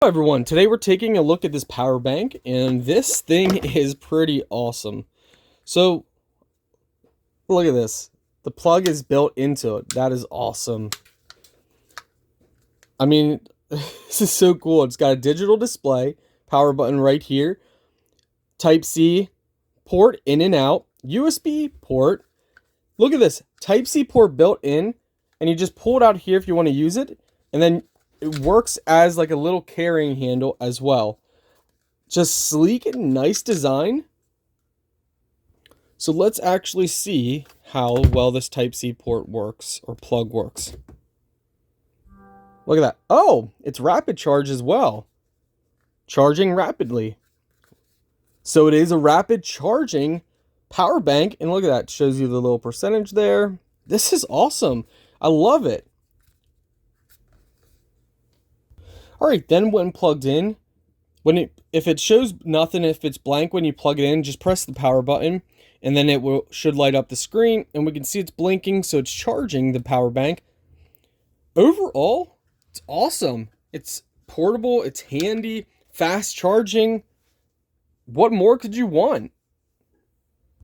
Hello everyone, today we're taking a look at this power bank and this thing is pretty awesome. So look at this. The plug is built into it. That is awesome. I mean, this is so cool. It's got a digital display, power button right here, Type-C port in and out, USB port. Look at this, Type-C port built in, and you just pull it out here if you want to use it, and then it works as like a little carrying handle as well. Just sleek and nice design. So let's actually see how well this Type-C port works, or plug works. Look at that. Oh, it's rapid charge as well. Charging rapidly. So it is a rapid charging power bank. And look at that. It shows you the little percentage there. This is awesome. I love it. Alright, then when plugged in, if it shows nothing, if it's blank when you plug it in, just press the power button and then it should light up the screen and we can see it's blinking, so it's charging the power bank. Overall, it's awesome. It's portable, it's handy, fast charging. What more could you want?